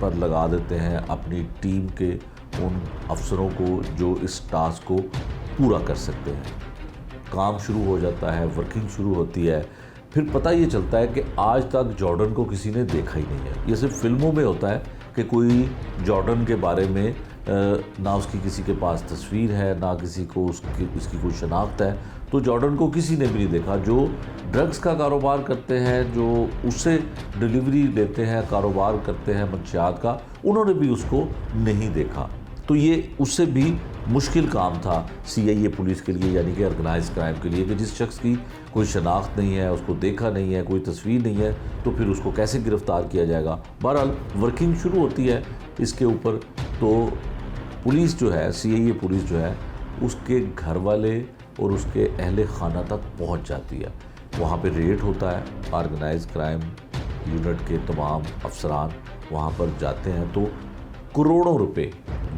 پر لگا دیتے ہیں اپنی ٹیم کے ان افسروں کو جو اس ٹاسک کو پورا کر سکتے ہیں. کام شروع ہو جاتا ہے, ورکنگ شروع ہوتی ہے. پھر پتہ یہ چلتا ہے کہ آج تک جارڈن کو کسی نے دیکھا ہی نہیں ہے. یہ صرف فلموں میں ہوتا ہے کہ کوئی جارڈن کے بارے میں نہ اس کی کسی کے پاس تصویر ہے, نہ کسی کو اس کی کوئی شناخت ہے. تو جارڈن کو کسی نے بھی نہیں دیکھا. جو ڈرگز کا کاروبار کرتے ہیں, جو اس سے ڈیلیوری لیتے ہیں, کاروبار کرتے ہیں منشیات کا, انہوں نے بھی اس کو نہیں دیکھا. تو یہ اس سے بھی مشکل کام تھا CIA پولیس کے لیے, یعنی کہ آرگنائز کرائم کے لیے, کہ جس شخص کی کوئی شناخت نہیں ہے, اس کو دیکھا نہیں ہے, کوئی تصویر نہیں ہے, تو پھر اس کو کیسے گرفتار کیا جائے گا. بہرحال ورکنگ شروع ہوتی ہے اس کے اوپر. تو پولیس جو ہے, CIA پولیس جو ہے, اس کے گھر والے اور اس کے اہل خانہ تک پہنچ جاتی ہے. وہاں پہ ریڈ ہوتا ہے, آرگنائز کرائم یونٹ کے تمام افسران وہاں پر جاتے ہیں. تو کروڑوں روپے,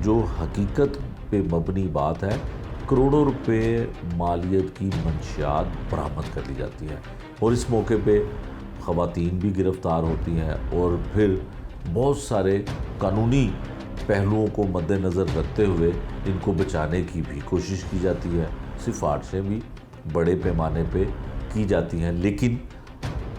جو حقیقت پہ مبنی بات ہے, کروڑوں روپے مالیت کی منشیات برآمد کر لی جاتی ہے. اور اس موقع پہ خواتین بھی گرفتار ہوتی ہیں, اور پھر بہت سارے قانونی پہلوؤں کو مد نظر رکھتے ہوئے ان کو بچانے کی بھی کوشش کی جاتی ہے. سفارشیں بھی بڑے پیمانے پہ کی جاتی ہیں. لیکن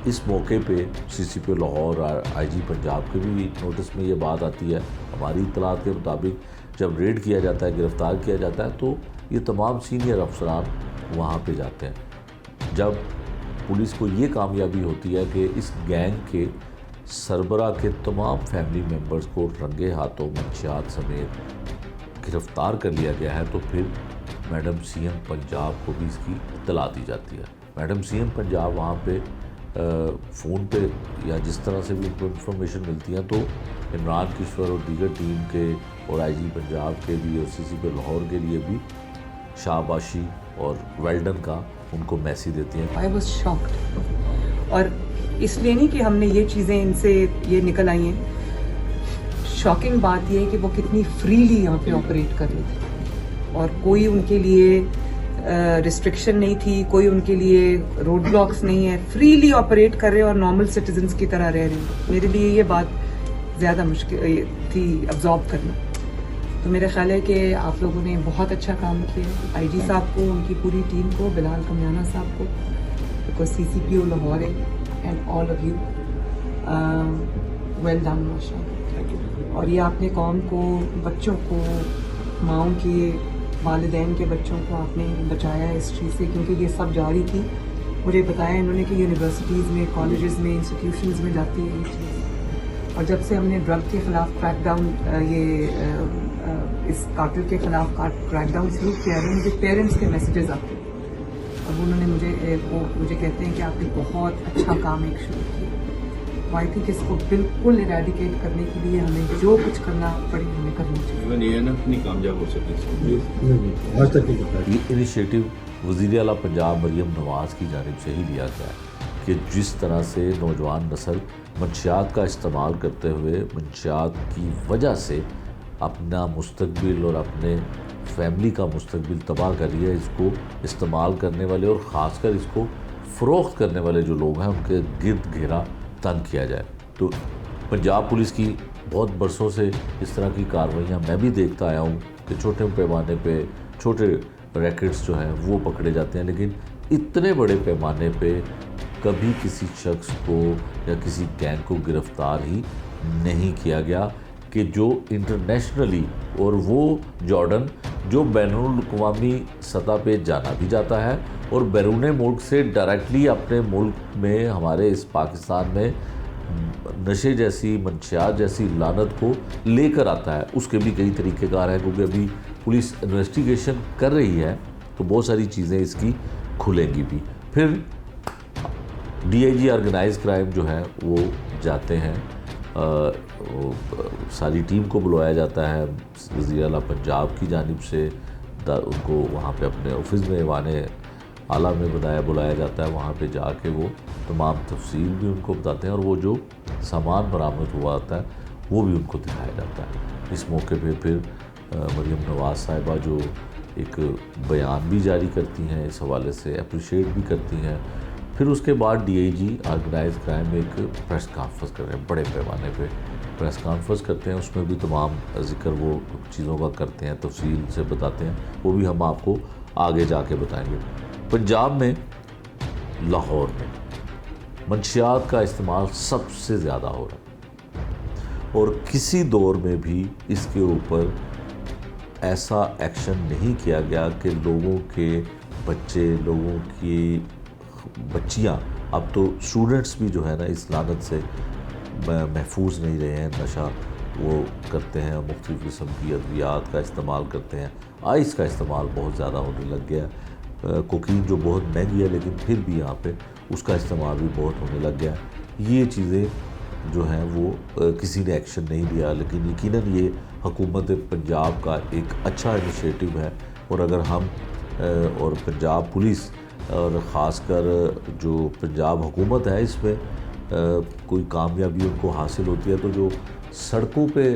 اس موقع پہ CCP لاہور اور IG پنجاب کے بھی نوٹس میں یہ بات آتی ہے. ہماری اطلاعات کے مطابق جب ریڈ کیا جاتا ہے, گرفتار کیا جاتا ہے, تو یہ تمام سینئر افسران وہاں پہ جاتے ہیں. جب پولیس کو یہ کامیابی ہوتی ہے کہ اس گینگ کے سربراہ کے تمام فیملی ممبرز کو رنگے ہاتھوں منشیات سمیت گرفتار کر لیا گیا ہے, تو پھر میڈم CM پنجاب کو بھی اس کی اطلاع دی جاتی ہے. میڈم CM پنجاب وہاں پہ فون پہ یا جس طرح سے بھی ان کو انفارمیشن ملتی ہیں, تو عمران کشور اور دیگر ٹیم کے اور IG پنجاب کے بھی اور CCP لاہور کے لیے بھی شاباشی اور ویلڈن کا ان کو میسیج دیتی ہیں. I was shocked. اور اس لیے نہیں کہ ہم نے یہ چیزیں ان سے یہ نکل آئی ہیں, شاکنگ بات یہ ہے کہ وہ کتنی فریلی یہاں پہ آپریٹ کر رہے تھے, اور کوئی ان کے لیے ریسٹرکشن نہیں تھی, کوئی ان کے لیے روڈ بلاکس نہیں ہے, فریلی آپریٹ کر رہے اور نارمل سٹیزنس کی طرح رہ رہے ہیں. میرے لیے یہ بات زیادہ مشکل تھی ابزارب کرنا. تو میرا خیال ہے کہ آپ لوگوں نے بہت اچھا کام کیا, IG صاحب کو, ان کی پوری ٹیم کو, بلال کمیانہ صاحب کو, بیکاز CCPO لاہور ہے, and all of you will done ماشاء اللہ. اور یہ آپ نے قوم کو, بچوں کو, ماؤں کے, والدین کے بچوں کو آپ نے بچایا اس چیز سے, کیونکہ یہ سب جاری تھی. مجھے بتایا انہوں نے کہ یونیورسٹیز میں, کالجز میں, انسٹیٹیوشنز میں جاتی ہے یہ چیز. اور جب سے ہم نے ڈرگ کے خلاف کریک ڈاؤن, اس قاتل کے خلاف کریک ڈاؤن شروع کیا ہے, مجھے پیرنٹس کے میسیجز آتے ہیں, اور انہوں نے مجھے کہتے ہیں کہ آپ نے بہت اچھا کام ایک شروع کیا. آئی تھنک اس کو بالکل ایریڈیکیٹ کرنے کے لیے ہمیں جو کچھ کرنا پڑے ہمیں کرنا چاہیے. یہ نہیں کامیاب ہو سکتی. یہ انیشیٹو وزیر اعلیٰ پنجاب مریم نواز کی جانب سے ہی لیا گیا ہے کہ جس طرح سے نوجوان نسل منشیات کا استعمال کرتے ہوئے منشیات کی وجہ سے اپنا مستقبل اور اپنے فیملی کا مستقبل تباہ کر رہی ہے, اس کو استعمال کرنے والے اور خاص کر اس کو فروخت کرنے والے جو لوگ ہیں ان کے گرد گھیرا تنگ کیا جائے. تو پنجاب پولیس کی بہت برسوں سے اس طرح کی کارروائیاں میں بھی دیکھتا آیا ہوں کہ چھوٹے پیمانے پہ چھوٹے ریکٹس جو ہیں وہ پکڑے جاتے ہیں, لیکن اتنے بڑے پیمانے پہ کبھی کسی شخص کو یا کسی گینگ کو گرفتار ہی نہیں کیا گیا کہ جو انٹرنیشنلی, اور وہ جارڈن جو بین الاقوامی سطح پہ جانا بھی جاتا ہے اور بیرون ملک سے ڈائریکٹلی اپنے ملک میں, ہمارے اس پاکستان میں نشے جیسی, منشیات جیسی لعنت کو لے کر آتا ہے. اس کے بھی کئی طریقہ کار ہیں, کیونکہ ابھی پولیس انویسٹیگیشن کر رہی ہے تو بہت ساری چیزیں اس کی کھلیں گی بھی. پھر DIG آرگنائز کرائم جو ہے وہ جاتے ہیں, ساری ٹیم کو بلوایا جاتا ہے وزیر اعلیٰ پنجاب کی جانب سے, ان کو وہاں پہ اپنے آفس میں ایوان اعلیٰ میں بلایا جاتا ہے. وہاں پہ جا کے وہ تمام تفصیل بھی ان کو بتاتے ہیں, اور وہ جو سامان برآمد ہوا آتا ہے وہ بھی ان کو دکھایا جاتا ہے. اس موقع پہ پھر مریم نواز صاحبہ جو ایک بیان بھی جاری کرتی ہیں, اس حوالے سے اپریشیٹ بھی کرتی ہیں. پھر اس کے بعد DIG آرگنائز کرائم میں ایک پریس کانفرنس کر رہے ہیں بڑے پیمانے پہ, پریس کانفرنس کرتے ہیں، اس میں بھی تمام ذکر وہ چیزوں کا کرتے ہیں، تفصیل سے بتاتے ہیں، وہ بھی ہم آپ کو آگے جا کے بتائیں گے۔ پنجاب میں لاہور میں منشیات کا استعمال سب سے زیادہ ہو رہا ہے، اور کسی دور میں بھی اس کے اوپر ایسا ایکشن نہیں کیا گیا کہ لوگوں کے بچے، لوگوں کی بچیاں، اب تو اسٹوڈنٹس بھی جو ہے نا اس لعنت سے محفوظ نہیں رہے ہیں، نشہ وہ کرتے ہیں، مختلف قسم کی ادویات کا استعمال کرتے ہیں، آئس کا استعمال بہت زیادہ ہونے لگ گیا، کوکین جو بہت مہنگی ہے لیکن پھر بھی یہاں پہ اس کا استعمال بھی بہت ہونے لگ گیا۔ یہ چیزیں جو ہیں وہ کسی نے ایکشن نہیں لیا، لیکن یقیناً یہ حکومت پنجاب کا ایک اچھا انیشیٹو ہے، اور اگر ہم اور پنجاب پولیس اور خاص کر جو پنجاب حکومت ہے اس میں کوئی کامیابی ان کو حاصل ہوتی ہے، تو جو سڑکوں پہ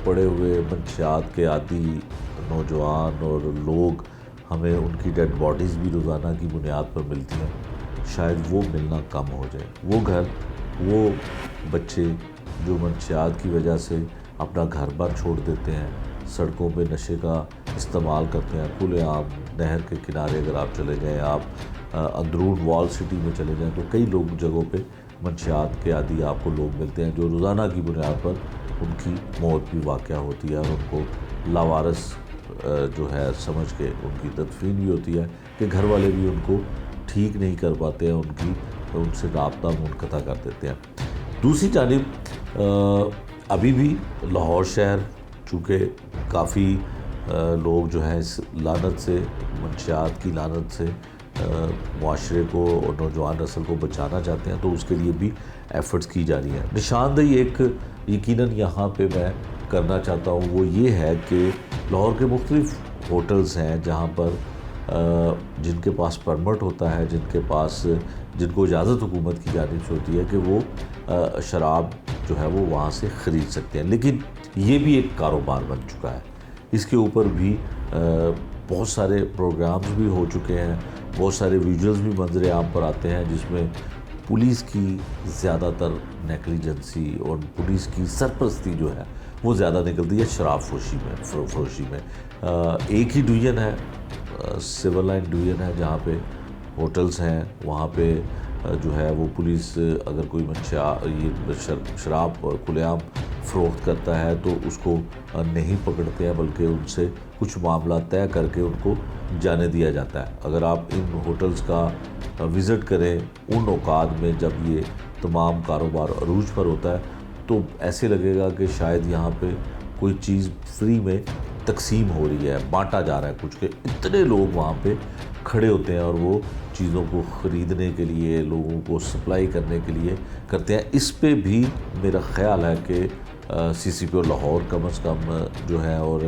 پڑے ہوئے منشیات کے عادی نوجوان اور لوگ، ہمیں ان کی ڈیڈ باڈیز بھی روزانہ کی بنیاد پر ملتی ہیں، شاید وہ ملنا کم ہو جائے۔ وہ گھر، وہ بچے جو منشیات کی وجہ سے اپنا گھر بار چھوڑ دیتے ہیں، سڑکوں پہ نشے کا استعمال کرتے ہیں، کھلے عام نہر کے کنارے اگر آپ چلے جائیں، آپ اندرون وال سٹی میں چلے جائیں، تو کئی لوگ جگہوں پہ منشیات کے عادی آپ کو لوگ ملتے ہیں جو روزانہ کی بنیاد پر ان کی موت بھی واقع ہوتی ہے، اور ان کو لاوارث جو ہے سمجھ کے ان کی تدفین بھی ہوتی ہے کہ گھر والے بھی ان کو ٹھیک نہیں کر پاتے ہیں، ان سے رابطہ منقطع کر دیتے ہیں۔ دوسری جانب ابھی بھی لاہور شہر چونکہ کافی لوگ جو ہیں اس لعنت سے، منشیات کی لعنت سے معاشرے کو اور نوجوان نسل کو بچانا چاہتے ہیں، تو اس کے لیے بھی ایفرٹس کی جا رہی ہیں۔ نشاندہی ایک یقیناً یہاں پہ میں کرنا چاہتا ہوں، وہ یہ ہے کہ لاہور کے مختلف ہوٹلز ہیں جہاں پر جن کے پاس پرمٹ ہوتا ہے، جن کو اجازت حکومت کی جانب سے ہوتی ہے کہ وہ شراب جو ہے وہ وہاں سے خرید سکتے ہیں، لیکن یہ بھی ایک کاروبار بن چکا ہے۔ اس کے اوپر بھی بہت سارے پروگرامز بھی ہو چکے ہیں، بہت سارے ویژولز بھی منظر عام پر آتے ہیں جس میں پولیس کی زیادہ تر نیگلیجنسی اور پولیس کی سرپرستی جو ہے وہ زیادہ نکلتی ہے شراب فروشی میں۔ ایک ہی ڈویژن ہے، سول لائن ڈویژن ہے، جہاں پہ ہوٹلز ہیں، وہاں پہ جو ہے وہ پولیس اگر کوئی یہ شراب کھلے عام فروخت کرتا ہے تو اس کو نہیں پکڑتے ہیں، بلکہ ان سے کچھ معاملہ طے کر کے ان کو جانے دیا جاتا ہے۔ اگر آپ ان ہوٹلز کا وزٹ کریں ان اوقات میں جب یہ تمام کاروبار عروج پر ہوتا ہے، تو ایسے لگے گا کہ شاید یہاں پہ کوئی چیز فری میں تقسیم ہو رہی ہے، بانٹا جا رہا ہے کچھ، کہ اتنے لوگ وہاں پہ کھڑے ہوتے ہیں اور وہ چیزوں کو خریدنے کے لیے، لوگوں کو سپلائی کرنے کے لیے کرتے ہیں۔ اس پہ بھی میرا خیال ہے کہ سی سی پی او لاہور کم از کم جو ہے اور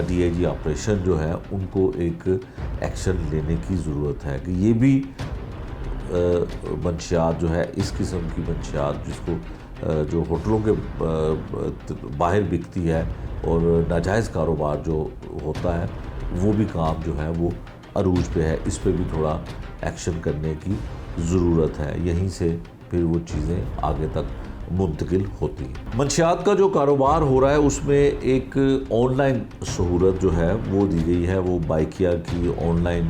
ڈی آئی جی آپریشن جو ہے ان کو ایک ایکشن لینے کی ضرورت ہے کہ یہ بھی منشیات جو ہے، اس قسم کی منشیات جس کو جو ہوٹلوں کے باہر بکتی ہے اور ناجائز کاروبار جو ہوتا ہے، وہ بھی کام جو ہے وہ عروج پہ ہے، اس پہ بھی تھوڑا ایکشن کرنے کی ضرورت ہے، یہیں سے پھر وہ چیزیں آگے تک منتقل ہوتی ہیں۔ منشیات کا جو کاروبار ہو رہا ہے اس میں ایک آن لائن سہولت جو ہے وہ دی گئی ہے، وہ بائکیا کی آن لائن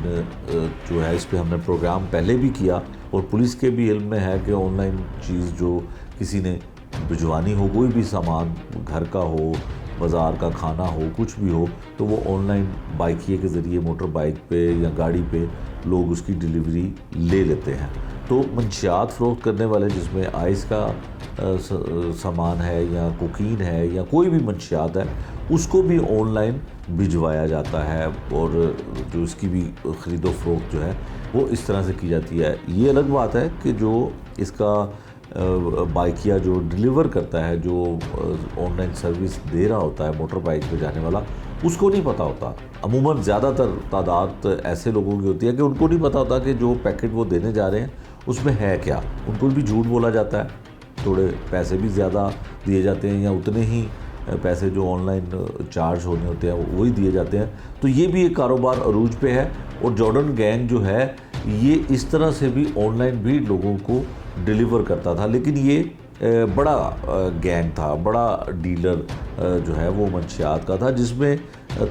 جو ہے، اس پہ ہم نے پروگرام پہلے بھی کیا، اور پولیس کے بھی علم میں ہے کہ آن لائن چیز جو کسی نے بھجوانی ہو، کوئی بھی سامان گھر کا ہو، بازار کا کھانا ہو، کچھ بھی ہو، تو وہ آن لائن بائکیے کے ذریعے موٹر بائک پہ یا گاڑی پہ لوگ اس کی ڈیلیوری لے لیتے ہیں۔ تو منشیات فروخت کرنے والے، جس میں آئس کا سامان ہے یا کوکین ہے یا کوئی بھی منشیات ہے، اس کو بھی آن لائن بھجوایا جاتا ہے، اور جو اس کی بھی خرید و فروخت جو ہے وہ اس طرح سے کی جاتی ہے۔ یہ الگ بات ہے کہ جو اس کا بائکیا جو ڈیلیور کرتا ہے، جو آن لائن سروس دے رہا ہوتا ہے موٹر بائک پہ جانے والا، اس کو نہیں پتہ ہوتا۔ عموماً زیادہ تر تعداد ایسے لوگوں کی ہوتی ہے کہ ان کو نہیں پتہ ہوتا کہ جو پیکٹ وہ دینے جا رہے ہیں اس میں ہے کیا، ان کو بھی جھوٹ بولا جاتا ہے، تھوڑے پیسے بھی زیادہ دیے جاتے ہیں یا اتنے ہی پیسے جو آن لائن چارج ہونے ہوتے ہیں وہی دیے جاتے ہیں۔ تو یہ بھی ایک کاروبار عروج پہ ہے، اور جارڈن گینگ جو ہے یہ اس طرح سے بھی آن لائن بھی لوگوں کو ڈیلیور کرتا تھا، لیکن یہ بڑا گینگ تھا, بڑا ڈیلر جو ہے وہ منشیات کا تھا, جس میں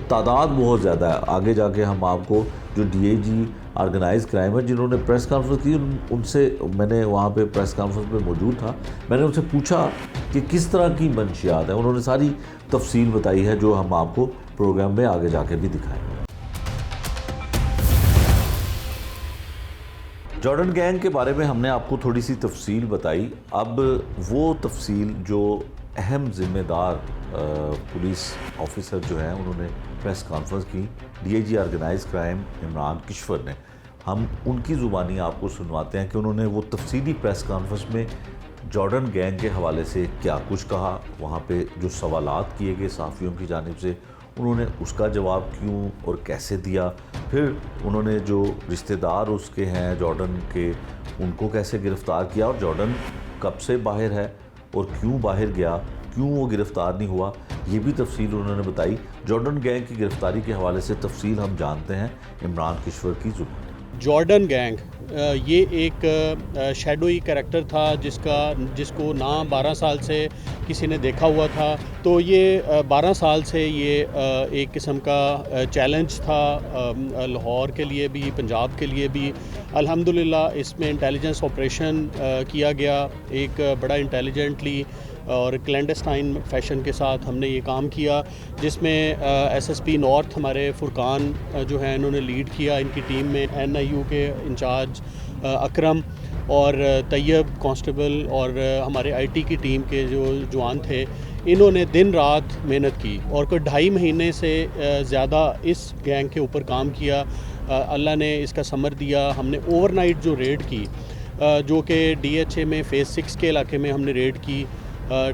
تعداد بہت زیادہ ہے. آگے جا کے ہم آپ کو جو D I G organise crime ہے جنہوں نے پریس کانفرنس کی, ان سے میں نے وہاں پہ پریس کانفرنس میں موجود تھا, میں نے ان سے پوچھا کہ کس طرح کی منشیات ہیں. انہوں نے ساری تفصیل بتائی ہے جو ہم آپ کو پروگرام میں آگے جا کے بھی دکھائیں گے. جارڈن گینگ کے بارے میں ہم نے آپ کو تھوڑی سی تفصیل بتائی. اب وہ تفصیل جو اہم ذمہ دار پولیس آفیسر جو ہیں انہوں نے پریس کانفرنس کی, D I G organise crime Imran Kishwar نے, ہم ان کی زبانی آپ کو سنواتے ہیں کہ انہوں نے وہ تفصیلی پریس کانفرنس میں جارڈن گینگ کے حوالے سے کیا کچھ کہا, وہاں پہ جو سوالات کیے گئے صحافیوں کی جانب سے انہوں نے اس کا جواب کیوں اور کیسے دیا, پھر انہوں نے جو رشتہ دار اس کے ہیں جارڈن کے ان کو کیسے گرفتار کیا, اور جارڈن کب سے باہر ہے اور کیوں باہر گیا, کیوں وہ گرفتار نہیں ہوا, یہ بھی تفصیل انہوں نے بتائی. جارڈن گینگ کی گرفتاری کے حوالے سے تفصیل ہم جانتے ہیں عمران کشور کی زبان. جارڈن گینگ یہ ایک شیڈوئی کریکٹر تھا جس کو نہ 12 سال سے کسی نے دیکھا ہوا تھا. تو یہ 12 سال سے یہ ایک قسم کا چیلنج تھا لاہور کے لیے بھی, پنجاب کے لیے بھی. الحمدللہ اس میں انٹیلیجنس آپریشن کیا گیا, ایک بڑا انٹیلیجنٹلی اور کلینڈسٹائن فیشن کے ساتھ ہم نے یہ کام کیا, جس میں ایس ایس پی نارتھ ہمارے فرقان جو ہیں انہوں نے لیڈ کیا. ان کی ٹیم میں این آئی یو کے انچارج اکرم اور طیب کانسٹیبل اور ہمارے آئی ٹی کی ٹیم کے جو جوان تھے, انہوں نے دن رات محنت کی اور کوئی 2.5 مہینے سے زیادہ اس گینگ کے اوپر کام کیا. اللہ نے اس کا ثمر دیا. ہم نے اوور نائٹ جو ریڈ کی, جو کہ ڈی ایچ اے میں فیز 6 کے علاقے میں ہم نے ریڈ کی,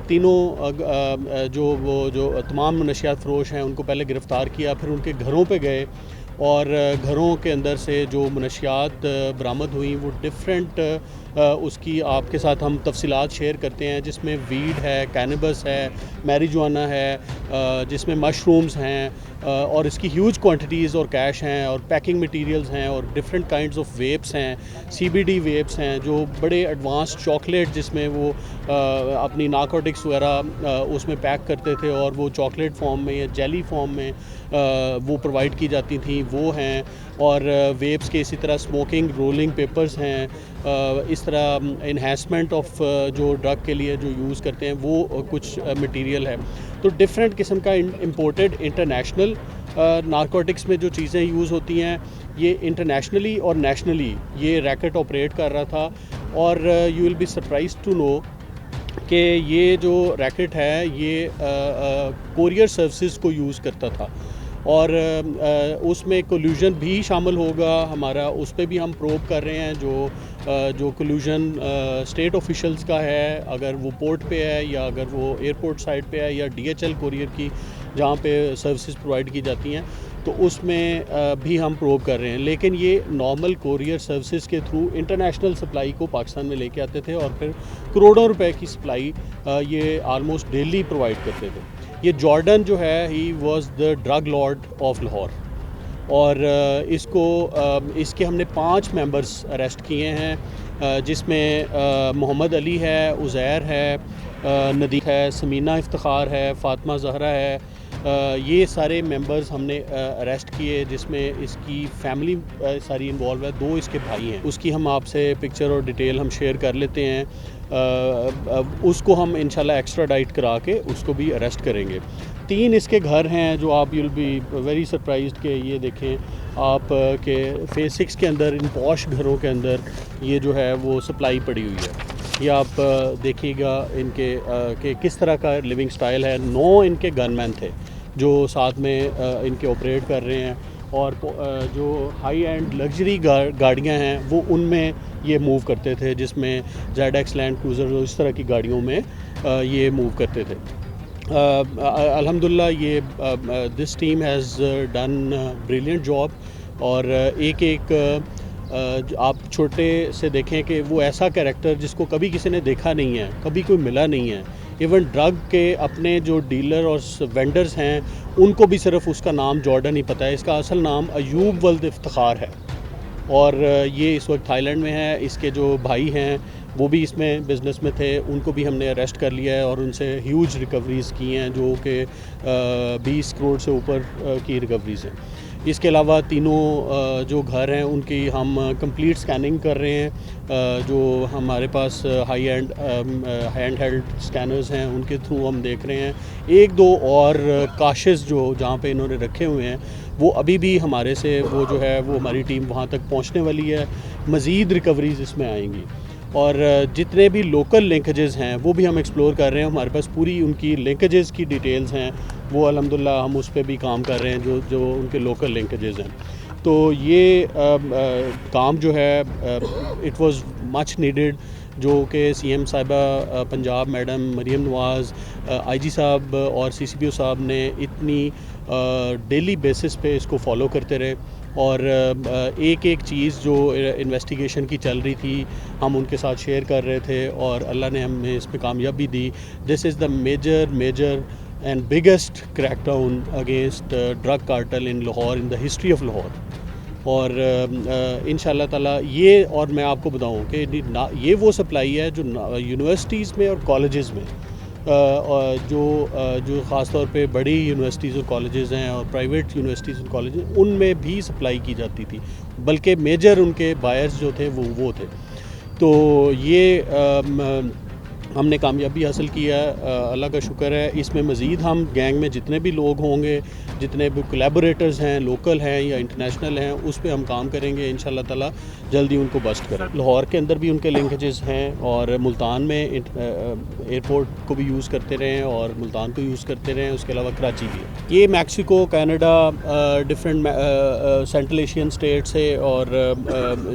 تینوں جو تمام منشیات فروش ہیں ان کو پہلے گرفتار کیا, پھر ان کے گھروں پہ گئے اور گھروں کے اندر سے جو منشیات برآمد ہوئیں وہ ڈفرینٹ اس کی آپ کے ساتھ ہم تفصیلات شیئر کرتے ہیں, جس میں ویڈ ہے, کینبس ہے, میریجوانا ہے, جس میں مشرومز ہیں, اور اس کی ہیوج کوانٹیٹیز اور کیش ہیں, اور پیکنگ مٹیریلز ہیں, اور ڈفرینٹ کائنڈز آف ویپس ہیں, سی بی ڈی ویپس ہیں, جو بڑے ایڈوانس چاکلیٹ جس میں وہ اپنی نارکوٹکس وغیرہ اس میں پیک کرتے تھے اور وہ چاکلیٹ فارم میں یا جیلی فارم میں وہ پرووائڈ کی جاتی تھیں, وہ ہیں. اور ویپس کے اسی طرح اسموکنگ رولنگ پیپرز ہیں, اس طرح انہینسمنٹ آف جو ڈرگ کے لیے جو یوز کرتے ہیں وہ کچھ مٹیریل ہے. تو ڈفرینٹ قسم کا امپورٹڈ انٹرنیشنل نارکوٹکس میں جو چیزیں یوز ہوتی ہیں, یہ انٹرنیشنلی اور نیشنلی یہ ریکٹ آپریٹ کر رہا تھا. اور you will be surprise to know کہ یہ جو ریکٹ ہے یہ کوریئر سروسز کو یوز کرتا تھا, اور اس میں کولیوژن بھی شامل ہوگا ہمارا. اس پہ بھی ہم پروب کر رہے ہیں جو کولیوژن اسٹیٹ آفیشلز کا ہے, اگر وہ پورٹ پہ ہے یا اگر وہ ایئرپورٹ سائٹ پہ ہے یا ڈی ایچ ایل کوریئر کی جہاں پہ سروسز پرووائڈ کی جاتی ہیں, تو اس میں بھی ہم پروب کر رہے ہیں. لیکن یہ نارمل کوریئر سروسز کے تھرو انٹرنیشنل سپلائی کو پاکستان میں لے کے آتے تھے, اور پھر کروڑوں روپے کی سپلائی یہ آلموسٹ ڈیلی پرووائڈ کرتے تھے. یہ جارڈن جو ہے he was the drug lord of Lahore, اور اس کے ہم نے 5 ممبرز اریسٹ کیے ہیں, جس میں محمد علی ہے, عزیر ہے, ندیم ہے, سمینہ افتخار ہے, فاطمہ زہرا ہے. یہ سارے ممبرز ہم نے اریسٹ کیے, جس میں اس کی فیملی ساری انوالو ہے. 2 اس کے بھائی ہیں, اس کی ہم آپ سے پکچر اور ڈیٹیل ہم شیئر کر لیتے ہیں. اس کو ہم انشاءاللہ ایکسٹراڈائٹ کرا کے اس کو بھی اریسٹ کریں گے. 3 اس کے گھر ہیں جو آپ you will be very surprised کہ یہ دیکھیں آپ کہ فیز 6 کے اندر ان پوش گھروں کے اندر یہ جو ہے وہ سپلائی پڑی ہوئی ہے. یہ آپ دیکھیے گا ان کے کہ کس طرح کا لیونگ سٹائل ہے. 9 ان کے گن مین تھے جو ساتھ میں ان کے آپریٹ کر رہے ہیں, اور جو ہائی اینڈ لگژری گاڑیاں ہیں وہ ان میں یہ موو کرتے تھے, جس میں زیڈ ایکس لینڈ کروزر اس طرح کی گاڑیوں میں یہ موو کرتے تھے. الحمدللہ یہ this team has done brilliant job, اور ایک آپ چھوٹے سے دیکھیں کہ وہ ایسا کیریکٹر جس کو کبھی کسی نے دیکھا نہیں ہے, کبھی کوئی ملا نہیں ہے. ایون ڈرگ کے اپنے جو ڈیلر اور وینڈرز ہیں ان کو بھی صرف اس کا نام جارڈن ہی پتہ ہے. اس کا اصل نام ایوب ولد افتخار ہے, اور یہ اس وقت تھائی لینڈ میں ہے. اس کے جو بھائی ہیں وہ بھی اس میں بزنس میں تھے، ان کو بھی ہم نے اریسٹ کر لیا ہے اور ان سے ہیوج ریکوریز کی ہیں جو کہ 20 کروڑ سے اوپر کی ریکوریز ہیں۔ اس کے علاوہ تینوں جو گھر ہیں ان کی ہم کمپلیٹ سکیننگ کر رہے ہیں، جو ہمارے پاس ہائی ہینڈ ہیلڈ سکینرز ہیں ان کے تھرو ہم دیکھ رہے ہیں۔ ایک دو اور کاشز جو جہاں پہ انہوں نے رکھے ہوئے ہیں وہ ابھی بھی ہمارے سے وہ جو ہے وہ ہماری ٹیم وہاں تک پہنچنے والی ہے، مزید ریکوریز اس میں آئیں گی، اور جتنے بھی لوکل لنکیجز ہیں وہ بھی ہم ایکسپلور کر رہے ہیں۔ ہمارے پاس پوری ان کی لنکیجز کی ڈیٹیلز ہیں، وہ الحمدللہ ہم اس پہ بھی کام کر رہے ہیں جو ان کے لوکل لنکیجز ہیں۔ تو یہ کام جو ہے اٹ واز مچ نیڈڈ، جو کہ سی ایم صاحبہ پنجاب میڈم مریم نواز، آئی جی صاحب اور سی سی پی او صاحب نے اتنی ڈیلی بیسس پہ اس کو فالو کرتے رہے، اور ایک ایک چیز جو انویسٹیگیشن کی چل رہی تھی ہم ان کے ساتھ شیئر کر رہے تھے، اور اللہ نے ہمیں اس پہ کامیابی دی۔ This is the major and biggest crackdown against drug cartel in Lahore in the history of Lahore, اور ان شاء اللہ تعالیٰ یہ، اور میں آپ کو بتاؤں کہ یہ وہ سپلائی ہے جو یونیورسٹیز میں اور کالجز میں، جو خاص طور پہ بڑی یونیورسٹیز اور کالجز ہیں اور پرائیویٹ یونیورسٹیز اور کالجز ان میں بھی سپلائی کی جاتی تھی، بلکہ میجر ان کے بائرز جو تھے وہ تھے۔ تو یہ ہم نے کامیابی حاصل کیا ہے، اللہ کا شکر ہے۔ اس میں مزید ہم گینگ میں جتنے بھی لوگ ہوں گے، جتنے بھی کولیبوریٹرز ہیں، لوکل ہیں یا انٹرنیشنل ہیں، اس پہ ہم کام کریں گے، انشاءاللہ تعالیٰ جلدی ان کو بسٹ کریں۔ لاہور کے اندر بھی ان کے لنکیجز ہیں، اور ملتان میں ایئرپورٹ کو بھی یوز کرتے رہے ہیں اور ملتان کو یوز کرتے رہے ہیں، اس کے علاوہ کراچی بھی ہے۔ یہ Mexico, Canada, different central Asian state سے، اور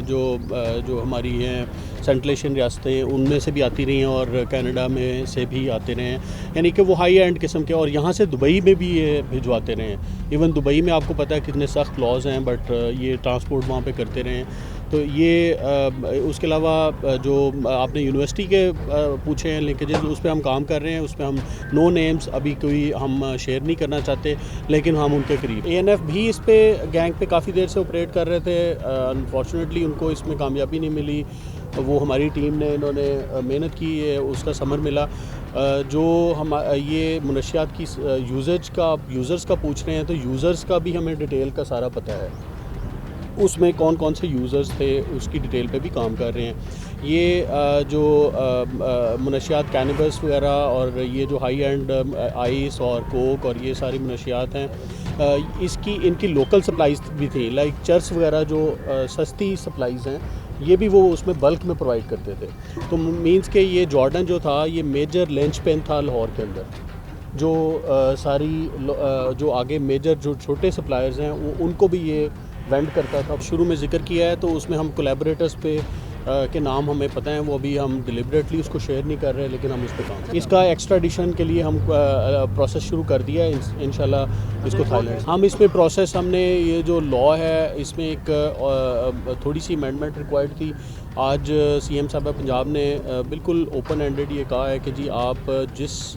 جو ہماری ہیں سینٹرل ایشین ریاستیں ان میں سے بھی آتی رہی ہیں، اور کینیڈا میں سے بھی آتے رہے ہیں، یعنی کہ وہ ہائی اینڈ قسم کے، اور یہاں سے دبئی میں بھی یہ بھجواتے رہے ہیں۔ ایون دبئی میں آپ کو پتہ ہے کتنے سخت لاز ہیں، بٹ یہ ٹرانسپورٹ وہاں پہ کرتے رہے ہیں۔ تو یہ اس کے علاوہ جو آپ نے یونیورسٹی کے پوچھے ہیں لنکیجز، اس پہ ہم کام کر رہے ہیں، اس پہ ہم نو نیمز ابھی کوئی ہم شیئر نہیں کرنا چاہتے، لیکن ہم ان کے قریب۔ اے این ایف بھی اس پہ گینگ پہ کافی دیر سے آپریٹ کر رہے تھے، انفارچونیٹلی ان کو اس میں کامیابی نہیں ملی، وہ ہماری ٹیم نے انہوں نے محنت کی ہے، اس کا ثمر ملا۔ جو ہم یہ منشیات کی یوزرز کا پوچھ رہے ہیں، تو یوزرز کا بھی ہمیں ڈیٹیل کا سارا پتہ ہے، اس میں کون کون سے یوزرز تھے اس کی ڈیٹیل پہ بھی کام کر رہے ہیں۔ یہ جو منشیات کینیبس وغیرہ، اور یہ جو ہائی اینڈ آئس اور کوک اور یہ ساری منشیات ہیں، ان کی لوکل سپلائز بھی تھیں، لائک چرس وغیرہ جو سستی سپلائز ہیں، یہ بھی وہ اس میں بلک میں پرووائڈ کرتے تھے۔ تو مینس کہ یہ جارڈن جو تھا یہ میجر لنچ پین تھا لاہور کے اندر، جو ساری جو آگے میجر جو چھوٹے سپلائرز ہیں ان کو بھی یہ وینڈ کرتا تھا۔ شروع میں ذکر کیا ہے تو اس میں ہم کولیبوریٹرز پہ کے نام ہمیں پتہ ہیں، وہ ابھی ہم ڈیلیبریٹلی اس کو شیئر نہیں کر رہے، لیکن ہم اس پہ کام، اس کا ایکسٹراڈیشن کے لیے ہم پروسیس شروع کر دیا ہے انشاءاللہ اس کو تھائی لینڈ۔ ہم اس میں پروسیس، ہم نے یہ جو لا ہے اس میں ایک تھوڑی سی امینڈمنٹ ریکوائرڈ تھی۔ آج سی ایم صاحبہ پنجاب نے بالکل اوپن ہینڈیڈ یہ کہا ہے کہ جی آپ جس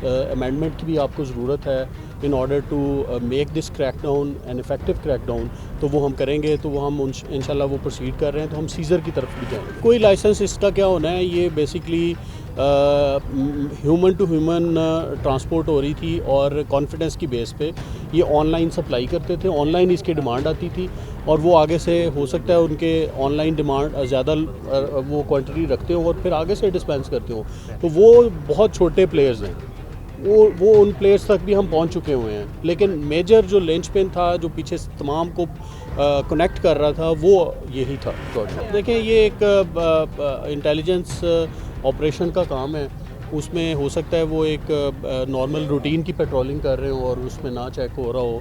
امینڈمنٹ کی بھی آپ کو ضرورت ہے in order to make this crackdown an effective crackdown, تو وہ ہم کریں گے۔ تو وہ ہم انشاءاللہ وہ پروسیڈ کر رہے ہیں، تو ہم سیزر کی طرف بھی جائیں گے۔ کوئی لائسنس اس کا کیا ہونا ہے، یہ basically human to human transport ہو رہی تھی، اور کانفیڈنس کی بیس پہ یہ آن لائن سپلائی کرتے تھے، آن لائن اس کی ڈیمانڈ آتی تھی، اور وہ آگے سے ہو سکتا ہے ان کے آن لائن ڈیمانڈ زیادہ وہ کوانٹٹی رکھتے ہوں اور پھر آگے سے ڈسپینس کرتے ہوں۔ تو وہ بہت چھوٹے پلیئرز ہیں، وہ ان پلیئرز تک بھی ہم پہنچ چکے ہوئے ہیں، لیکن میجر جو لنچ پن تھا جو پیچھے تمام کو کنیکٹ کر رہا تھا وہ یہی تھا۔ دیکھیں یہ ایک انٹیلیجنس آپریشن کا کام ہے، اس میں ہو سکتا ہے وہ ایک نارمل روٹین کی پیٹرولنگ کر رہے ہوں اور اس میں نہ چیک ہو رہا ہو،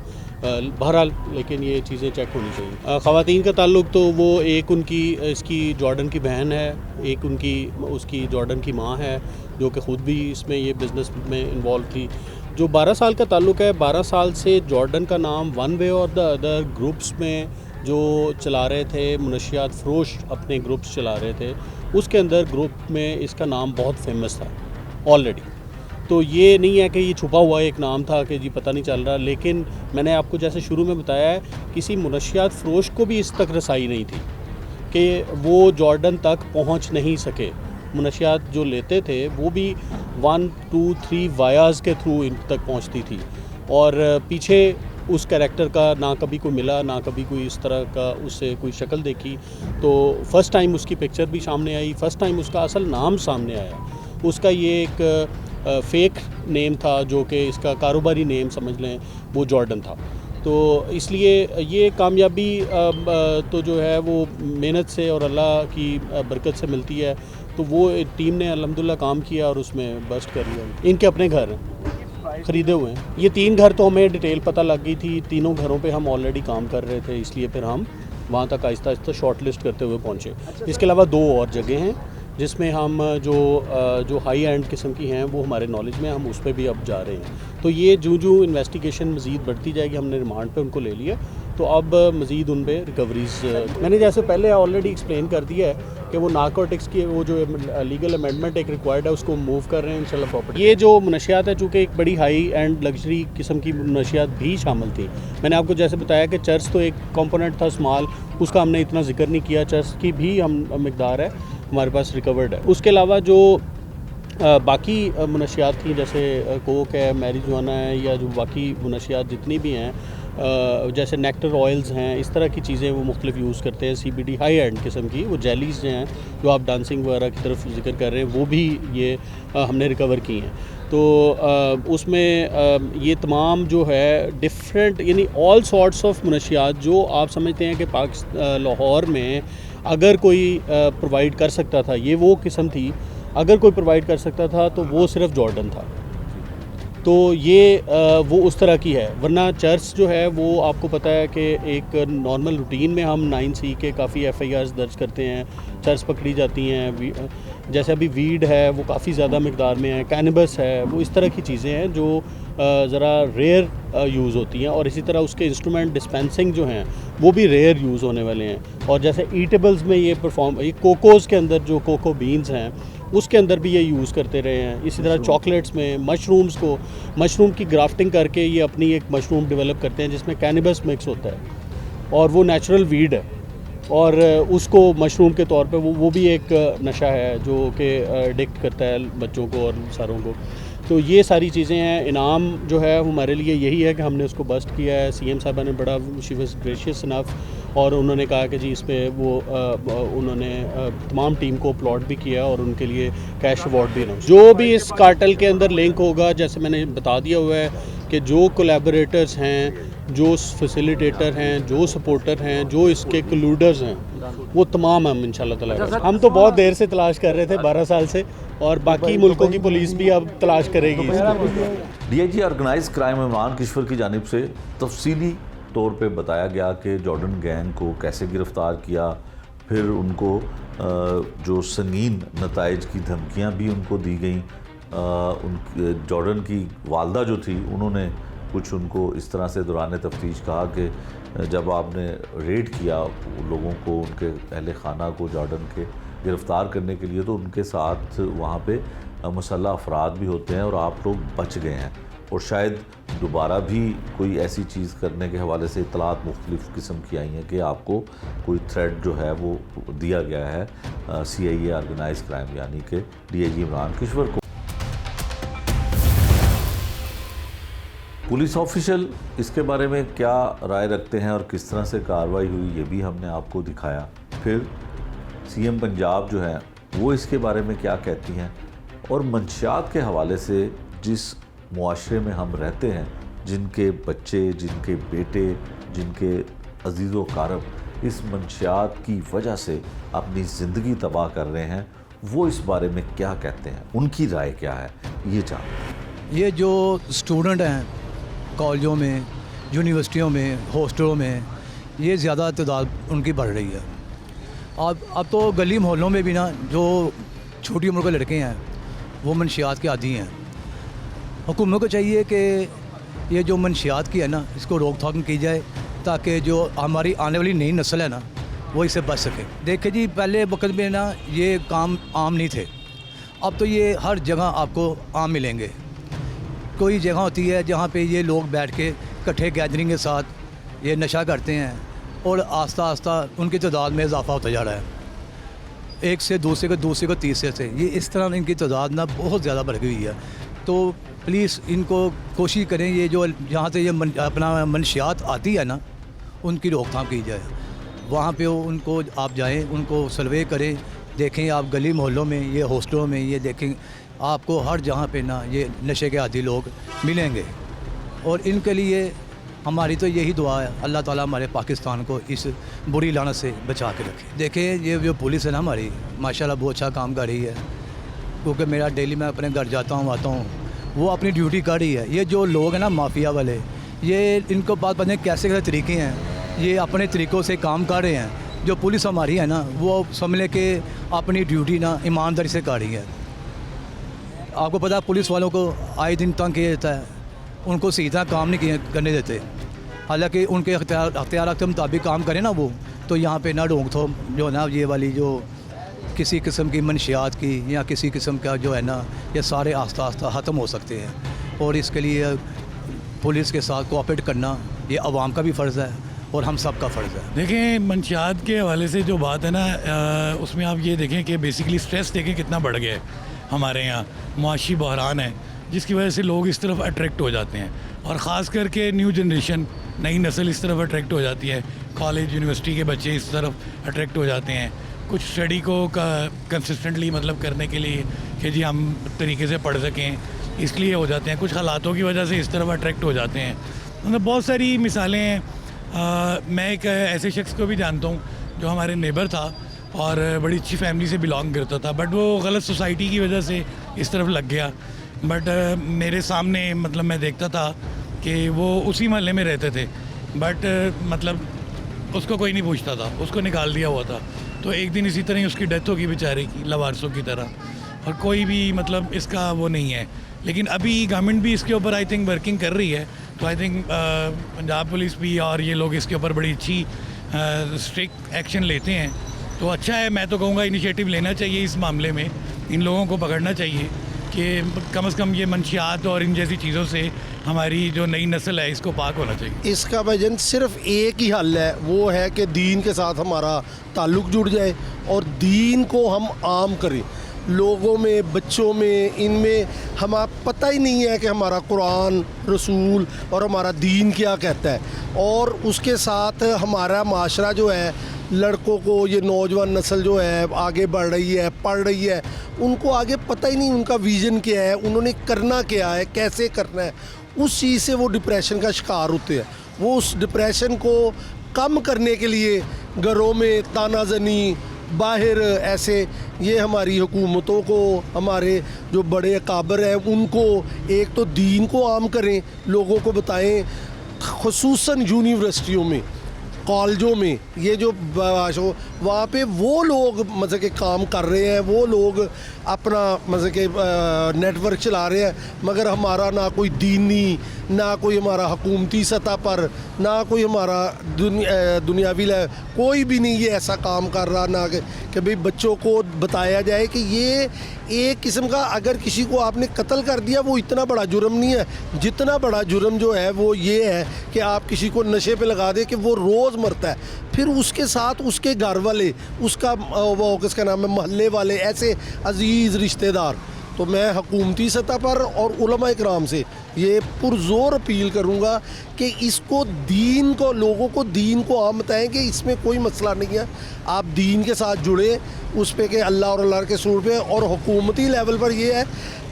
بہرحال لیکن یہ چیزیں چیک ہونی چاہیے۔ خواتین کا تعلق تو وہ ایک ان کی اس کی جارڈن کی بہن ہے، ایک ان کی اس کی جارڈن کی ماں ہے جو کہ خود بھی اس میں یہ بزنس میں انوالو تھی۔ جو 12 سال کا تعلق ہے، 12 سال سے جارڈن کا نام ون وے اور دا ادر گروپس میں جو چلا رہے تھے، منشیات فروش اپنے گروپس چلا رہے تھے، اس کے اندر گروپ میں اس کا نام بہت فیمس تھا آلریڈی۔ تو یہ نہیں ہے کہ یہ چھپا ہوا ایک نام تھا کہ جی پتہ نہیں چل رہا، لیکن میں نے آپ کو جیسے شروع میں بتایا ہے کسی منشیات فروش کو بھی اس تک رسائی نہیں تھی کہ وہ جارڈن تک پہنچ نہیں سکے، منشیات جو لیتے تھے وہ بھی 1 2 3 وایاز کے تھرو ان تک پہنچتی تھی، اور پیچھے اس کریکٹر کا نہ کبھی کوئی ملا، نہ کبھی کوئی اس طرح کا اس سے کوئی شکل دیکھی. تو فرسٹ ٹائم اس کی پکچر بھی سامنے آئی، فرسٹ ٹائم اس کا اصل نام سامنے آیا. اس کا یہ ایک فیک نیم تھا جو کہ اس کا کاروباری نیم سمجھ لیں وہ جارڈن تھا. تو اس لیے یہ کامیابی تو جو ہے وہ محنت سے اور اللہ کی برکت سے ملتی ہے. تو وہ ٹیم نے الحمدللہ کام کیا اور اس میں بسٹ کر لیا. ان کے اپنے گھر ہیں، خریدے ہوئے ہیں. یہ 3 گھر تو ہمیں ڈیٹیل پتہ لگ گئی تھی، تینوں گھروں پہ ہم آلریڈی کام کر رہے تھے، اس لیے پھر ہم وہاں تک آہستہ آہستہ شارٹ لسٹ کرتے ہوئے پہنچے. اس کے علاوہ 2 اور جگہیں ہیں جس میں ہم جو ہائی اینڈ قسم کی ہیں وہ ہمارے نالج میں، ہم اس پہ بھی اب جا رہے ہیں. تو یہ جو انویسٹیگیشن مزید بڑھتی جائے گی، ہم نے ریمانڈ پہ ان کو لے لیا، تو اب مزید ان پہ ریکوریز میں نے جیسے پہلے آلریڈی ایکسپلین کر دیا ہے کہ وہ نارکوٹکس کی وہ جو لیگل امینڈمنٹ ایک ریکوائرڈ ہے اس کو موو کر رہے ہیں انشاءاللہ پراپرٹی. یہ جو منشیات ہے چونکہ ایک بڑی ہائی اینڈ لگژری قسم کی منشیات بھی شامل تھی. میں نے آپ کو جیسے بتایا کہ چرس تو ایک کمپوننٹ تھا اسمال، اس کا ہم نے اتنا ذکر نہیں کیا. چرس کی بھی ہم مقدار ہے ہمارے پاس ریکورڈ ہے. اس کے علاوہ جو باقی منشیات تھیں جیسے کوک ہے، میری جوانا ہے، یا جو باقی منشیات جتنی بھی ہیں جیسے نیکٹر آئلز ہیں، اس طرح کی چیزیں وہ مختلف یوز کرتے ہیں. CBD ہائی اینڈ قسم کی وہ جیلیز ہیں جو آپ ڈانسنگ وغیرہ کی طرف ذکر کر رہے ہیں، وہ بھی یہ ہم نے ریکور کی ہیں. تو اس میں یہ تمام جو ہے ڈفرینٹ یعنی آل سارٹس آف منشیات جو آپ سمجھتے ہیں کہ لاہور میں اگر کوئی پرووائڈ کر سکتا تھا، یہ وہ قسم تھی اگر کوئی پرووائڈ کر سکتا تھا تو وہ صرف جارڈن تھا. تو یہ وہ اس طرح کی ہے. ورنہ چرس جو ہے وہ آپ کو پتہ ہے کہ ایک نارمل روٹین میں ہم 9C کے کافی FIRs درج کرتے ہیں، چرس پکڑی جاتی ہیں. جیسے ابھی ویڈ ہے وہ کافی زیادہ مقدار میں ہے، کینبس ہے، وہ اس طرح کی چیزیں ہیں جو ذرا ریئر یوز ہوتی ہیں. اور اسی طرح اس کے انسٹرومنٹ ڈسپینسنگ جو ہیں وہ بھی ریئر یوز ہونے والے ہیں. اور جیسے ایٹیبلز میں یہ کوکوز کے اندر جو کوکو بینز ہیں اس کے اندر بھی یہ یوز کرتے رہے ہیں. اسی طرح چاکلیٹس میں مشروم کی گرافٹنگ کر کے یہ اپنی ایک مشروم ڈیولپ کرتے ہیں جس میں کینبس مکس ہوتا ہے اور وہ نیچرل ویڈ ہے، اور اس کو مشروم کے طور پہ وہ بھی ایک نشہ ہے جو کہ ایڈکٹ کرتا ہے بچوں کو اور ساروں کو. تو یہ ساری چیزیں ہیں. انعام جو ہے ہمارے لیے یہی ہے کہ ہم نے اس کو بسٹ کیا ہے. CM صاحبہ نے بڑا شی واز گریشیس انف، اور انہوں نے کہا کہ جی اس پہ وہ انہوں نے تمام ٹیم کو اپلاڈ بھی کیا اور ان کے لیے کیش ایوارڈ بھی اناؤنس. جو بھی اس کارٹل کے اندر لنک ہوگا، جیسے میں نے بتا دیا ہوا ہے کہ جو کولیبوریٹرز ہیں، جو فیسیلیٹیٹر ہیں، جو سپورٹر ہیں، جو اس کے کلوڈرز ہیں، وہ تمام ہم انشاءاللہ تعالی ہم تو بہت دیر سے تلاش کر رہے تھے، 12 سال سے، اور باقی ملکوں کی پولیس بھی اب تلاش کرے گی. DIG آرگنائز کرائم عمران کشور کی جانب سے تفصیلی طور پہ بتایا گیا کہ جارڈن گینگ کو کیسے گرفتار کیا، پھر ان کو جو سنگین نتائج کی دھمکیاں بھی ان کو دی گئیں. جارڈن کی والدہ جو تھی انہوں نے کچھ ان کو اس طرح سے دوران تفتیش کہا کہ جب آپ نے ریڈ کیا لوگوں کو، ان کے اہل خانہ کو جارڈن کے گرفتار کرنے کے لیے، تو ان کے ساتھ وہاں پہ مسلح افراد بھی ہوتے ہیں اور آپ لوگ بچ گئے ہیں، اور شاید دوبارہ بھی کوئی ایسی چیز کرنے کے حوالے سے اطلاعات مختلف قسم کی آئی ہیں کہ آپ کو کوئی تھریٹ جو ہے وہ دیا گیا ہے CIA آرگنائز کرائم یعنی کہ DIG عمران کشور کو. پولیس آفیشل اس کے بارے میں کیا رائے رکھتے ہیں اور کس طرح سے کارروائی ہوئی یہ بھی ہم نے آپ کو دکھایا. پھر CM پنجاب جو ہے وہ اس کے بارے میں کیا کہتی ہیں، اور منشیات کے حوالے سے جس معاشرے میں ہم رہتے ہیں، جن کے بچے، جن کے بیٹے، جن کے عزیز و اقارب اس منشیات کی وجہ سے اپنی زندگی تباہ کر رہے ہیں، وہ اس بارے میں کیا کہتے ہیں، ان کی رائے کیا ہے، یہ جانیں. یہ جو اسٹوڈنٹ ہیں کالجوں میں، یونیورسٹیوں میں، ہاسٹلوں میں، یہ زیادہ تعداد ان کی بڑھ رہی ہے. اب تو گلی محلوں میں بھی نا جو چھوٹی عمر کے لڑکے ہیں وہ منشیات کے عادی ہیں. حکومت کو چاہیے کہ یہ جو منشیات کی ہے نا اس کو روک تھام کی جائے تاکہ جو ہماری آنے والی نئی نسل ہے نا وہ اس سے بچ سکے. دیکھیں جی پہلے وقت میں نا یہ کام عام نہیں تھے، اب تو یہ ہر جگہ آپ کو عام ملیں گے. کوئی جگہ ہوتی ہے جہاں پہ یہ لوگ بیٹھ کے اکٹھے گیدرنگ کے ساتھ یہ نشہ کرتے ہیں اور آہستہ آہستہ ان کی تعداد میں اضافہ ہوتا جا رہا ہے. ایک سے دوسرے کو تیسرے سے، یہ اس طرح ان کی تعداد نا بہت زیادہ بڑھ گئی ہے. تو پلیز ان کو کوشش کریں، یہ جو جہاں سے یہ اپنا منشیات آتی ہے نا ان کی روک تھام کی جائے. وہاں پہ ان کو آپ جائیں، ان کو سروے کریں، دیکھیں آپ گلی محلوں میں، یہ ہاسٹلوں میں، یہ دیکھیں آپ کو ہر جہاں پہ نا یہ نشے کے عادی لوگ ملیں گے. اور ان کے لیے ہماری تو یہی دعا ہے، اللہ تعالیٰ ہمارے پاکستان کو اس بری لعنت سے بچا کے رکھے. دیکھیں یہ جو پولیس ہے نا ہماری ماشاءاللہ بہت اچھا کام کر رہی ہے، کیونکہ میرا ڈیلی میں اپنے گھر جاتا ہوں آتا ہوں، وہ اپنی ڈیوٹی کر رہی ہے. یہ جو لوگ ہیں نا مافیا والے، یہ ان کو بات پتہ نہیں کیسے کیسے طریقے ہیں، یہ اپنے طریقوں سے کام کر رہے ہیں. جو پولیس ہماری ہے نا وہ سمجھ لے کہ اپنی ڈیوٹی نا ایمانداری سے کر رہی ہے. آپ کو پتہ ہے پولیس والوں کو آئے دن تنگ کیا جاتا ہے، ان کو صحیح طرح کام نہیں کرنے دیتے. حالانکہ ان کے اختیارات کے مطابق کام کریں نا وہ، تو یہاں پہ نہ روک تھو جو ہے نا یہ والی جو کسی قسم کی منشیات کی یا کسی قسم کا جو ہے نا یہ سارے آہستہ آہستہ ختم ہو سکتے ہیں. اور اس کے لیے پولیس کے ساتھ کوآپریٹ کرنا یہ عوام کا بھی فرض ہے اور ہم سب کا فرض ہے. دیکھیں منشیات کے حوالے سے جو بات ہے نا اس میں آپ یہ دیکھیں کہ بیسیکلی سٹریس دیکھیں کتنا بڑھ گیا ہے ہمارے یہاں. معاشی بحران ہے جس کی وجہ سے لوگ اس طرف اٹریکٹ ہو جاتے ہیں، اور خاص کر کے نیو جنریشن، نئی نسل اس طرف اٹریکٹ ہو جاتی ہے. کالج یونیورسٹی کے بچے اس طرف اٹریکٹ ہو جاتے ہیں، کچھ اسٹڈی کو کنسسٹنٹلی مطلب کرنے کے لیے کہ جی ہم طریقے سے پڑھ سکیں، اس لیے ہو جاتے ہیں. کچھ حالاتوں کی وجہ سے اس طرف اٹریکٹ ہو جاتے ہیں. مطلب بہت ساری مثالیں ہیں. میں ایک ایسے شخص کو بھی جانتا ہوں جو ہمارے نیبر تھا اور بڑی اچھی فیملی سے بلانگ کرتا تھا، بٹ وہ غلط سوسائٹی کی وجہ سے اس طرف لگ گیا. بٹ میرے سامنے مطلب میں دیکھتا تھا کہ وہ اسی محلے میں رہتے تھے، بٹ مطلب اس کو کوئی نہیں پوچھتا تھا، اس کو نکال دیا ہوا تھا. تو ایک دن اسی طرح ہی اس کی ڈیتھ ہوگی بیچارے کی، لوارسوں کی طرح، اور کوئی بھی مطلب اس کا وہ نہیں ہے. لیکن ابھی گورنمنٹ بھی اس کے اوپر آئی تھنک ورکنگ کر رہی ہے. تو آئی تھنک پنجاب پولیس بھی اور یہ لوگ اس کے اوپر بڑی اچھی اسٹرکٹ ایکشن لیتے ہیں. تو اچھا ہے، میں تو کہوں گا انیشیٹو لینا چاہیے اس معاملے میں، ان لوگوں کو پکڑنا چاہیے کہ کم از کم یہ منشیات اور ان جیسی چیزوں سے ہماری جو نئی نسل ہے اس کو پاک ہونا چاہیے. اس کا بھجن صرف ایک ہی حل ہے، وہ ہے کہ دین کے ساتھ ہمارا تعلق جڑ جائے اور دین کو ہم عام کریں. لوگوں میں، بچوں میں، ان میں ہمیں پتہ ہی نہیں ہے کہ ہمارا قرآن، رسول اور ہمارا دین کیا کہتا ہے. اور اس کے ساتھ ہمارا معاشرہ جو ہے، لڑکوں کو، یہ نوجوان نسل جو ہے آگے بڑھ رہی ہے، پڑھ رہی ہے، ان کو آگے پتہ ہی نہیں ان کا ویژن کیا ہے، انہوں نے کرنا کیا ہے، کیسے کرنا ہے. اس چیز سے وہ ڈپریشن کا شکار ہوتے ہیں. وہ اس ڈپریشن کو کم کرنے کے لیے گھروں میں تانا زنی، باہر ایسے، یہ ہماری حکومتوں کو، ہمارے جو بڑے اکابر ہیں ان کو ایک تو دین کو عام کریں، لوگوں کو بتائیں، خصوصاً یونیورسٹیوں میں، کالجوں میں، یہ جو وہاں پہ وہ لوگ مطلب کہ کام کر رہے ہیں، وہ لوگ اپنا مطلب کہ نیٹ ورک چلا رہے ہیں، مگر ہمارا نہ کوئی دینی، نہ کوئی ہمارا حکومتی سطح پر، نہ کوئی ہمارا دنیاوی کوئی بھی نہیں یہ ایسا کام کر رہا. نہ کہ بھئی بچوں کو بتایا جائے کہ یہ ایک قسم کا، اگر کسی کو آپ نے قتل کر دیا وہ اتنا بڑا جرم نہیں ہے. جتنا بڑا جرم جو ہے وہ یہ ہے کہ آپ کسی کو نشے پہ لگا دیں کہ وہ روز مرتا ہے، پھر اس کے ساتھ اس کے گھر والے، اس کا وہ کس کا نام ہے، محلے والے، ایسے عزیز رشتہ دار. تو میں حکومتی سطح پر اور علماء اکرام سے یہ پرزور اپیل کروں گا کہ اس کو دین کو، لوگوں کو دین کو عام بتائیں کہ اس میں کوئی مسئلہ نہیں ہے. آپ دین کے ساتھ جڑے اس پہ کہ اللہ اور اللہ کے رسول پہ. اور حکومتی لیول پر یہ ہے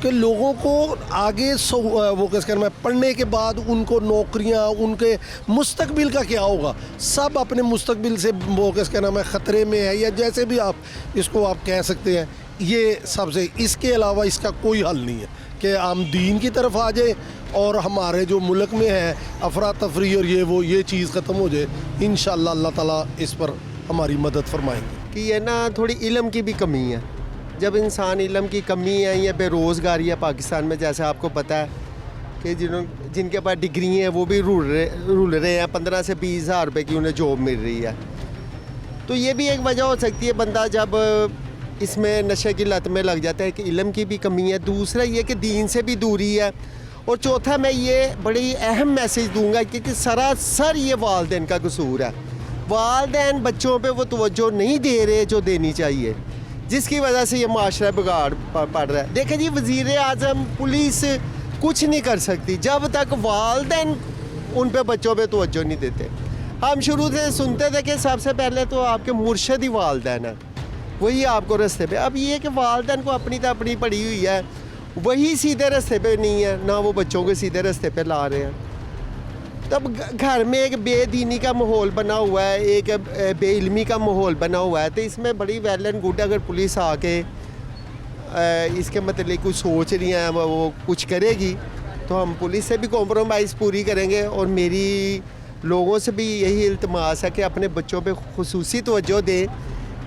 کہ لوگوں کو آگے وہ کس کا نام ہے، پڑھنے کے بعد ان کو نوکریاں، ان کے مستقبل کا کیا ہوگا، سب اپنے مستقبل سے وہ کس کا نام ہے خطرے میں ہے، یا جیسے بھی آپ اس کو آپ کہہ سکتے ہیں. یہ سب سے، اس کے علاوہ اس کا کوئی حل نہیں ہے کہ ہم دین کی طرف آ جائیں اور ہمارے جو ملک میں ہے افراتفری اور یہ چیز ختم ہو جائے. انشاءاللہ اللہ تعالیٰ اس پر ہماری مدد فرمائیں گے. کہ یہ نا تھوڑی علم کی بھی کمی ہے. جب انسان علم کی کمی ہے یا بے روزگاری ہے پاکستان میں، جیسے آپ کو پتہ ہے کہ جن کے پاس ڈگری ہیں وہ بھی رول رہے ہیں، 15 سے 20 ہزار روپے کی انہیں جاب مل رہی ہے. تو یہ بھی ایک وجہ ہو سکتی ہے، بندہ جب اس میں نشے کی لت میں لگ جاتا ہے کہ علم کی بھی کمی ہے. دوسرا یہ کہ دین سے بھی دوری ہے. اور چوتھا میں یہ بڑی اہم میسیج دوں گا کہ سراسر یہ والدین کا قصور ہے. والدین بچوں پہ وہ توجہ نہیں دے رہے جو دینی چاہیے. جس کی وجہ سے یہ معاشرہ بگاڑ پڑ رہا ہے. دیکھیں جی وزیر اعظم پولیس کچھ نہیں کر سکتی جب تک والدین ان پہ بچوں پہ توجہ نہیں دیتے. ہم شروع سے سنتے تھے کہ سب سے پہلے تو آپ کے مرشد ہی والدین ہیں, وہی آپ کو رستے پہ. اب یہ کہ والدین کو اپنی تو اپنی پڑی ہوئی ہے, وہی سیدھے رستے پہ نہیں ہے, نہ وہ بچوں کو سیدھے رستے پہ لا رہے ہیں. تب گھر میں ایک بے دینی کا ماحول بنا ہوا ہے, ایک بے علمی کا ماحول بنا ہوا ہے. تو اس میں بڑی ویل اینڈ گڈ اگر پولیس آ کے اس کے متعلق کچھ سوچ رہی ہیں, وہ کچھ کرے گی تو ہم پولیس سے بھی کمپرومائز پوری کریں گے. اور میری لوگوں سے بھی یہی التماس ہے کہ اپنے بچوں پہ خصوصی توجہ دیں.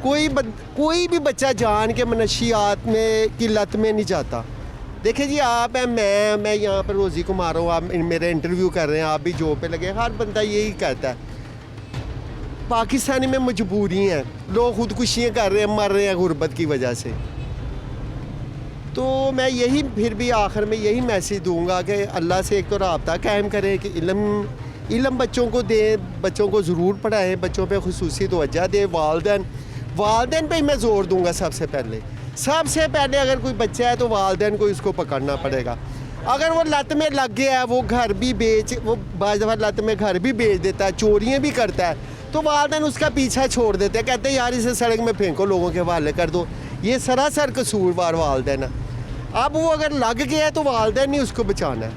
کوئی بھی بچہ جان کے منشیات میں کی لت میں نہیں جاتا. دیکھیں جی آپ ہیں, میں یہاں پہ روزی کمار ہوں, آپ میرے انٹرویو کر رہے ہیں, آپ بھی جاب پہ لگے. ہر بندہ یہی کہتا ہے پاکستانی میں مجبوری ہیں, لوگ خودکشیاں کر رہے ہیں, مر رہے ہیں غربت کی وجہ سے. تو میں یہی پھر بھی آخر میں یہی میسیج دوں گا کہ اللہ سے ایک تو رابطہ قائم کریں کہ علم بچوں کو دیں, بچوں کو ضرور پڑھائیں, بچوں پہ خصوصی توجہ دیں. والدین پہ ہی میں زور دوں گا. سب سے پہلے اگر کوئی بچہ ہے تو والدین کو اس کو پکڑنا پڑے گا. اگر وہ لت میں لگ گیا ہے, وہ گھر بھی وہ بعض دفعہ لت میں گھر بھی بیچ دیتا ہے, چوریاں بھی کرتا ہے, تو والدین اس کا پیچھا چھوڑ دیتے ہیں, کہتے ہیں یار اسے سڑک میں پھینکو, لوگوں کے حوالے کر دو. یہ سراسر قصوروار والدین ہے. اب وہ اگر لگ گیا ہے تو والدین نے اس کو بچانا ہے.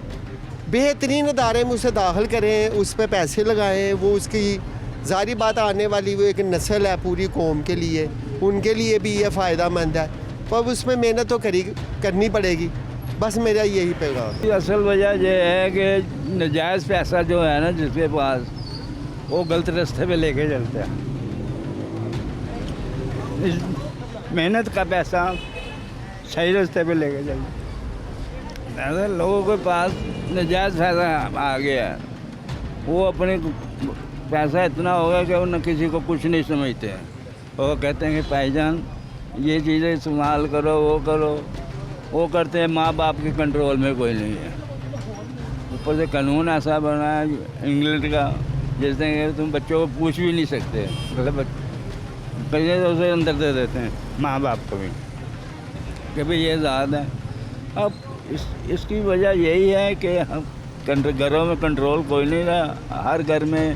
بہترین ادارے میں اسے داخل کریں, اس پہ پیسے لگائیں. وہ اس کی ظاہری بات آنے والی وہ ایک نسل ہے پوری قوم کے لیے, ان کے لیے بھی یہ فائدہ مند ہے. پر اس میں محنت تو کرنی پڑے گی. بس میرا یہی پیغام. اصل وجہ یہ ہے کہ ناجائز پیسہ جو ہے نا جس کے پاس, وہ غلط راستے پہ لے کے چلتا ہے. محنت کا پیسہ صحیح راستے پہ لے کے چلتا ہے. لوگوں کے پاس ناجائز پیسہ آ گیا ہے, وہ اپنے پیسہ اتنا ہوگا کہ وہ نہ کسی کو کچھ نہیں سمجھتے ہیں. وہ کہتے ہیں کہ بھائی جان یہ چیزیں استعمال کرو, وہ کرتے ہیں. ماں باپ کے کنٹرول میں کوئی نہیں ہے. اوپر سے قانون ایسا بنا ہے انگلینڈ کا, جس سے کہ تم بچوں کو پوچھ بھی نہیں سکتے, پیسے تو اسے اندر دے دیتے ہیں ماں باپ کو بھی کہ بھئی یہ ذات ہے. اب اس کی وجہ یہی ہے کہ ہم گھروں میں کنٹرول کوئی نہیں رہا. ہر گھر میں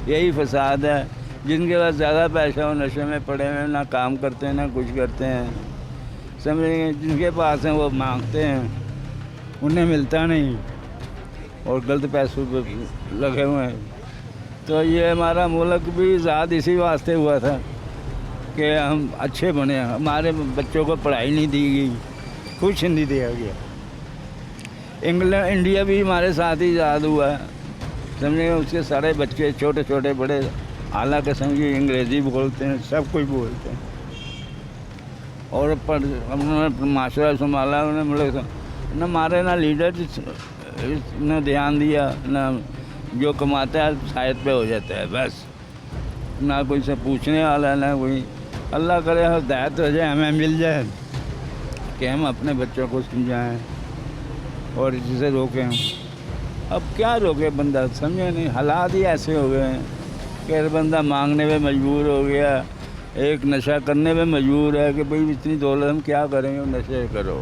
یہی فساد ہے. جن کے پاس زیادہ پیسہ ہو نشے میں پڑے ہوئے, نہ کام کرتے ہیں نہ کچھ کرتے ہیں. سمجھیں, جن کے پاس ہیں وہ مانگتے ہیں, انہیں ملتا نہیں, اور غلط پیسوں پہ لگے ہوئے ہیں. تو یہ ہمارا ملک بھی ذات اسی واسطے ہوا تھا کہ ہم اچھے بنے. ہمارے بچوں کو پڑھائی نہیں دی گئی, کچھ نہیں دیا گیا. انڈیا بھی ہمارے ساتھ ہی آزاد ہوا ہے. سمجھیں, اس کے سارے بچے چھوٹے چھوٹے بڑے اعلیٰ قسم کی انگریزی بولتے ہیں, سب کچھ بولتے ہیں. اور انہوں نے معاشرہ سنبھالا, انہوں نے ملک نہ مارے, نہ لیڈر نے دھیان دیا, نہ جو کماتا ہے سائد پہ ہو جاتا ہے بس, نہ کوئی سے پوچھنے والا, نہ کوئی. اللہ کرے ہدایت ہو جائے, ہمیں مل جائے کہ ہم اپنے بچوں کو سمجھائیں اور جسے روکیں. اب کیا روکے بندہ, سمجھے نہیں. حالات ہی ایسے ہو گئے ہیں کہ بندہ مانگنے پہ مجبور ہو گیا, ایک نشہ کرنے پہ مجبور ہے کہ بھئی اتنی دولت ہم کیا کریں گے, نشے کرو.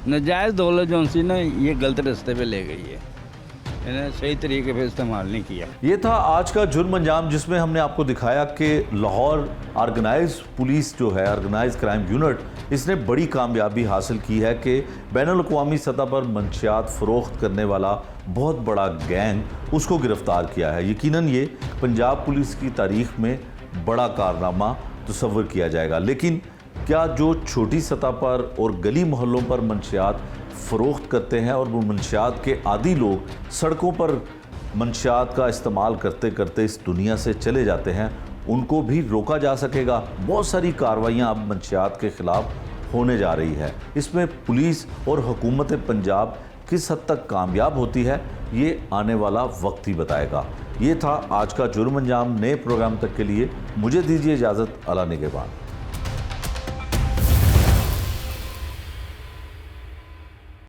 ناجائز دولت جو سی نا, یہ غلط راستے پہ لے گئی ہے, انہیں صحیح طریقے پہ استعمال نہیں کیا. یہ تھا آج کا جرم انجام, جس میں ہم نے آپ کو دکھایا کہ لاہور آرگنائز پولیس جو ہے, آرگنائز کرائم یونٹ, اس نے بڑی کامیابی حاصل کی ہے کہ بین الاقوامی سطح پر منشیات فروخت کرنے والا بہت بڑا گینگ, اس کو گرفتار کیا ہے. یقیناً یہ پنجاب پولیس کی تاریخ میں بڑا کارنامہ تصور کیا جائے گا. لیکن کیا جو چھوٹی سطح پر اور گلی محلوں پر منشیات فروخت کرتے ہیں اور وہ منشیات کے عادی لوگ سڑکوں پر منشیات کا استعمال کرتے کرتے اس دنیا سے چلے جاتے ہیں, ان کو بھی روکا جا سکے گا؟ بہت ساری کارروائیاں اب منشیات کے خلاف ہونے جا رہی ہے. اس میں پولیس اور حکومت پنجاب کس حد تک کامیاب ہوتی ہے, یہ آنے والا وقت ہی بتائے گا. یہ تھا آج کا جرم انجام. نئے پروگرام تک کے لیے مجھے دیجیے اجازت. اللہ نگہبان.